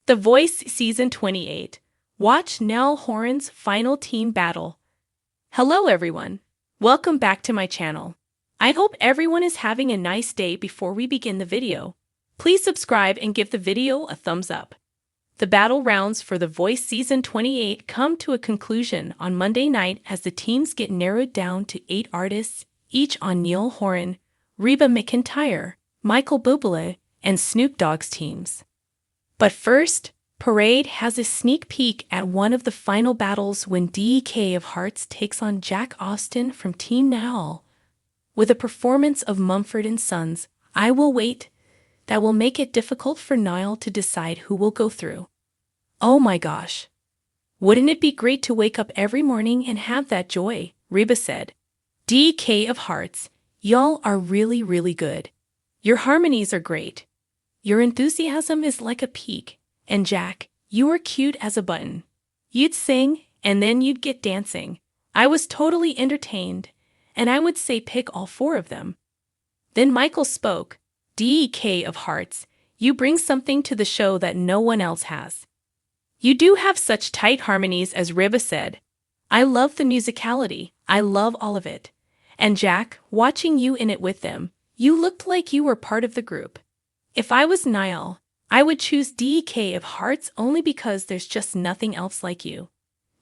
The Voice Season 28. Watch Niall Horan's final team battle. Hello everyone. Welcome back to my channel. I hope everyone is having a nice day. Before we begin the video, please subscribe and give the video a thumbs up. The battle rounds for The Voice Season 28 come to a conclusion on Monday night as the teams get narrowed down to 8 artists, each on Niall Horan, Reba McEntire, Michael Bublé, and Snoop Dogg's teams. But first, Parade has a sneak peek at one of the final battles when DK of Hearts takes on Jack Austin from Team Niall. With a performance of Mumford & Sons, I Will Wait, that will make it difficult for Niall to decide who will go through. Oh my gosh. Wouldn't it be great to wake up every morning and have that joy, Reba said. DK of Hearts, y'all are really good. Your harmonies are great. Your enthusiasm is like a peak, and Jack, you are cute as a button. You'd sing, and then you'd get dancing. I was totally entertained, and I would say pick all 4 of them. Then Michael spoke. DK of Hearts, you bring something to the show that no one else has. You do have such tight harmonies, as Reba said. I love the musicality, I love all of it. And Jack, watching you in it with them, you looked like you were part of the group. If I was Niall, I would choose DK of Hearts only because there's just nothing else like you.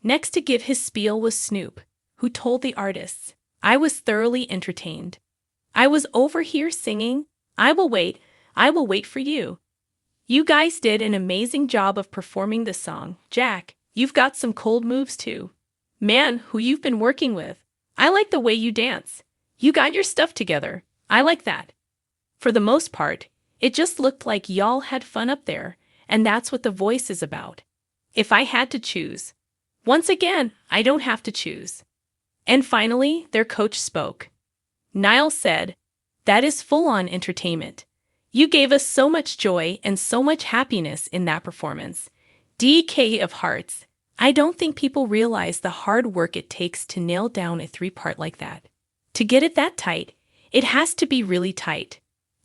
Next to give his spiel was Snoop, who told the artists, I was thoroughly entertained. I was over here singing, I will wait for you. You guys did an amazing job of performing the song. Jack, you've got some cold moves too. Man, who you've been working with. I like the way you dance. You got your stuff together. I like that. For the most part, it just looked like y'all had fun up there, and that's what The Voice is about. If I had to choose. Once again, I don't have to choose. And finally, their coach spoke. Niall said, that is full-on entertainment. You gave us so much joy and so much happiness in that performance. DK of Hearts, I don't think people realize the hard work it takes to nail down a 3-part like that. To get it that tight, it has to be really tight.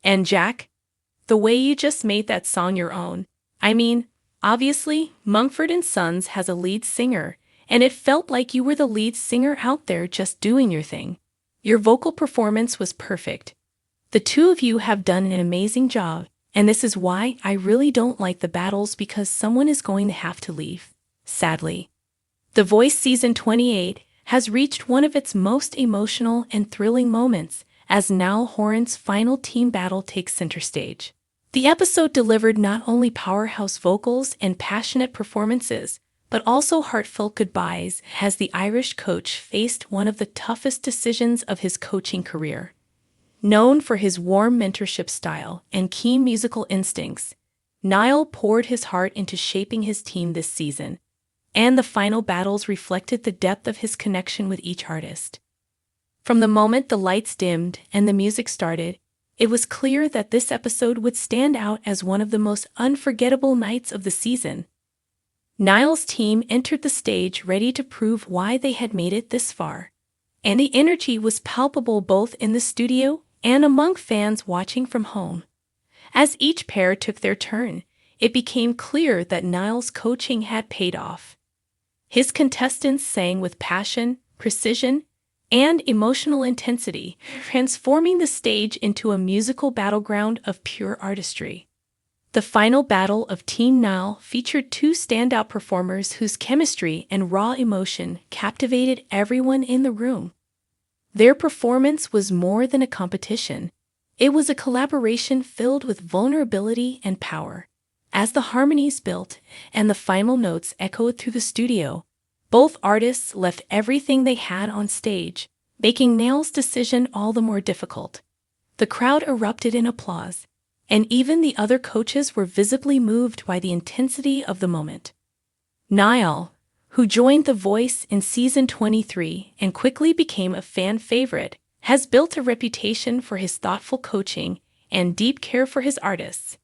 And Jack, the way you just made that song your own. I mean, obviously, Mumford & Sons has a lead singer, and it felt like you were the lead singer out there just doing your thing. Your vocal performance was perfect. The 2 of you have done an amazing job, and this is why I really don't like the battles, because someone is going to have to leave. Sadly. The Voice Season 28 has reached one of its most emotional and thrilling moments as Niall Horan's final team battle takes center stage. The episode delivered not only powerhouse vocals and passionate performances, but also heartfelt goodbyes as the Irish coach faced one of the toughest decisions of his coaching career. Known for his warm mentorship style and keen musical instincts, Niall poured his heart into shaping his team this season, and the final battles reflected the depth of his connection with each artist. From the moment the lights dimmed and the music started, it was clear that this episode would stand out as one of the most unforgettable nights of the season. Niall's team entered the stage ready to prove why they had made it this far, and the energy was palpable both in the studio and among fans watching from home. As each pair took their turn, it became clear that Niall's coaching had paid off. His contestants sang with passion, precision, and emotional intensity, transforming the stage into a musical battleground of pure artistry. The final battle of Team Niall featured 2 standout performers whose chemistry and raw emotion captivated everyone in the room. Their performance was more than a competition. It was a collaboration filled with vulnerability and power. As the harmonies built and the final notes echoed through the studio, both artists left everything they had on stage, making Niall's decision all the more difficult. The crowd erupted in applause, and even the other coaches were visibly moved by the intensity of the moment. Niall, who joined The Voice in Season 23 and quickly became a fan favorite, has built a reputation for his thoughtful coaching and deep care for his artists.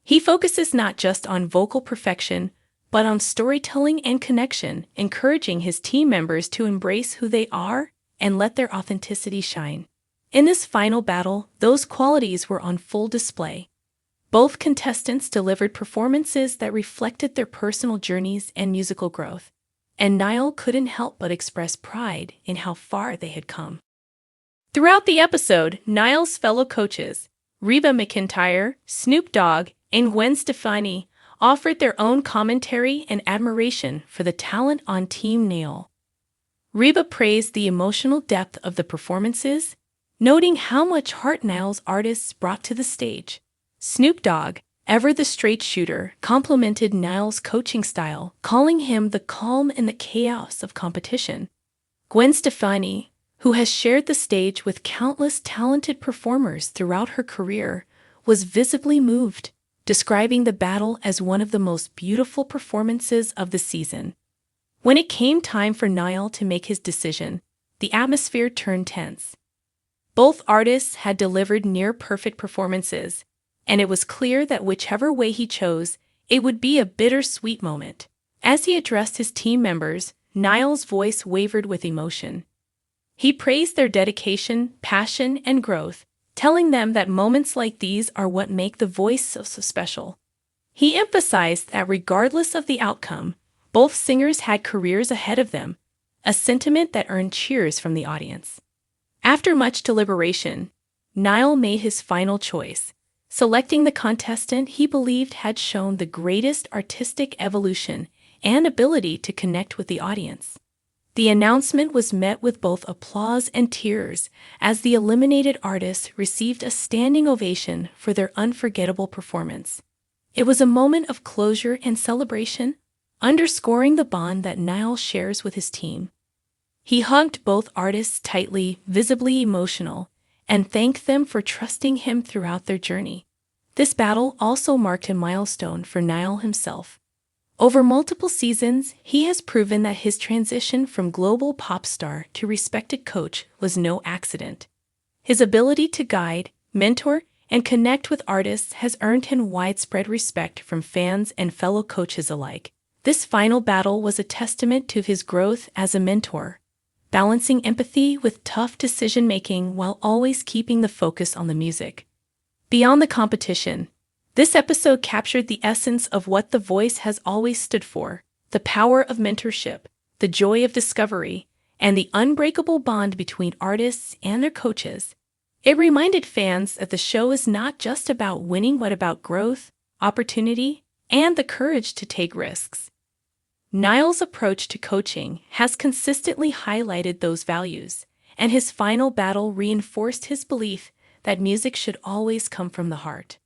He focuses not just on vocal perfection, but on storytelling and connection, encouraging his team members to embrace who they are and let their authenticity shine. In this final battle, those qualities were on full display. Both contestants delivered performances that reflected their personal journeys and musical growth, and Niall couldn't help but express pride in how far they had come. Throughout the episode, Niall's fellow coaches, Reba McEntire, Snoop Dogg, and Gwen Stefani, offered their own commentary and admiration for the talent on Team Niall. Reba praised the emotional depth of the performances, noting how much heart Niall's artists brought to the stage. Snoop Dogg, ever the straight shooter, complimented Niall's coaching style, calling him the calm in the chaos of competition. Gwen Stefani, who has shared the stage with countless talented performers throughout her career, was visibly moved, describing the battle as one of the most beautiful performances of the season. When it came time for Niall to make his decision, the atmosphere turned tense. Both artists had delivered near-perfect performances, and it was clear that whichever way he chose, it would be a bittersweet moment. As he addressed his team members, Niall's voice wavered with emotion. He praised their dedication, passion, and growth, telling them that moments like these are what make The Voice so special. He emphasized that regardless of the outcome, both singers had careers ahead of them, a sentiment that earned cheers from the audience. After much deliberation, Niall made his final choice, selecting the contestant he believed had shown the greatest artistic evolution and ability to connect with the audience. The announcement was met with both applause and tears as the eliminated artists received a standing ovation for their unforgettable performance. It was a moment of closure and celebration, underscoring the bond that Niall shares with his team. He hugged both artists tightly, visibly emotional, and thanked them for trusting him throughout their journey. This battle also marked a milestone for Niall himself. Over multiple seasons, he has proven that his transition from global pop star to respected coach was no accident. His ability to guide, mentor, and connect with artists has earned him widespread respect from fans and fellow coaches alike. This final battle was a testament to his growth as a mentor, balancing empathy with tough decision-making while always keeping the focus on the music. Beyond the competition, this episode captured the essence of what The Voice has always stood for: the power of mentorship, the joy of discovery, and the unbreakable bond between artists and their coaches. It reminded fans that the show is not just about winning but about growth, opportunity, and the courage to take risks. Niall's approach to coaching has consistently highlighted those values, and his final battle reinforced his belief that music should always come from the heart.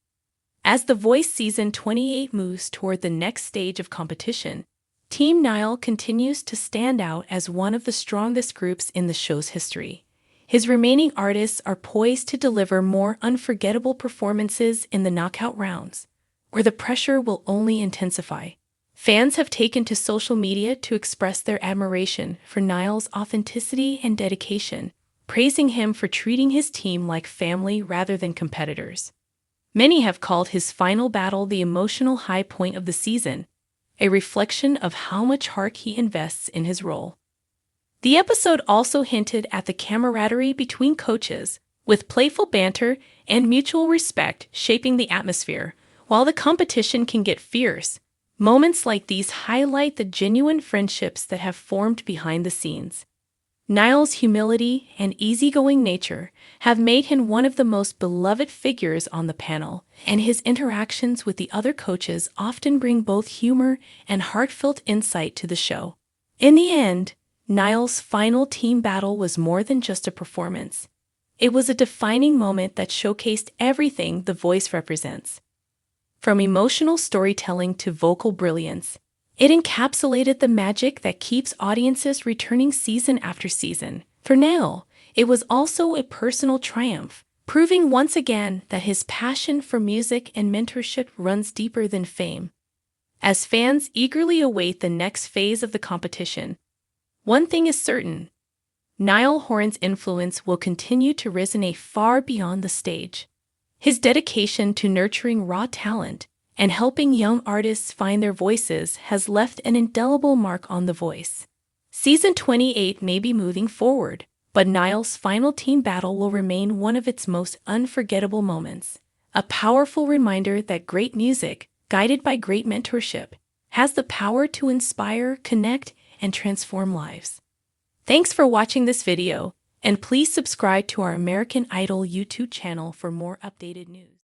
As The Voice Season 28 moves toward the next stage of competition, Team Niall continues to stand out as one of the strongest groups in the show's history. His remaining artists are poised to deliver more unforgettable performances in the knockout rounds, where the pressure will only intensify. Fans have taken to social media to express their admiration for Niall's authenticity and dedication, praising him for treating his team like family rather than competitors. Many have called his final battle the emotional high point of the season, a reflection of how much heart he invests in his role. The episode also hinted at the camaraderie between coaches, with playful banter and mutual respect shaping the atmosphere. While the competition can get fierce, moments like these highlight the genuine friendships that have formed behind the scenes. Niall's humility and easygoing nature have made him one of the most beloved figures on the panel, and his interactions with the other coaches often bring both humor and heartfelt insight to the show. In the end, Niall's final team battle was more than just a performance. It was a defining moment that showcased everything The Voice represents. From emotional storytelling to vocal brilliance, it encapsulated the magic that keeps audiences returning season after season. For Niall, it was also a personal triumph, proving once again that his passion for music and mentorship runs deeper than fame. As fans eagerly await the next phase of the competition, one thing is certain: Niall Horan's influence will continue to resonate far beyond the stage. His dedication to nurturing raw talent and helping young artists find their voices has left an indelible mark on The Voice. Season 28 may be moving forward, but Niall's final team battle will remain one of its most unforgettable moments, a powerful reminder that great music, guided by great mentorship, has the power to inspire, connect, and transform lives. Thanks for watching this video, and please subscribe to our American Idol YouTube channel for more updated news.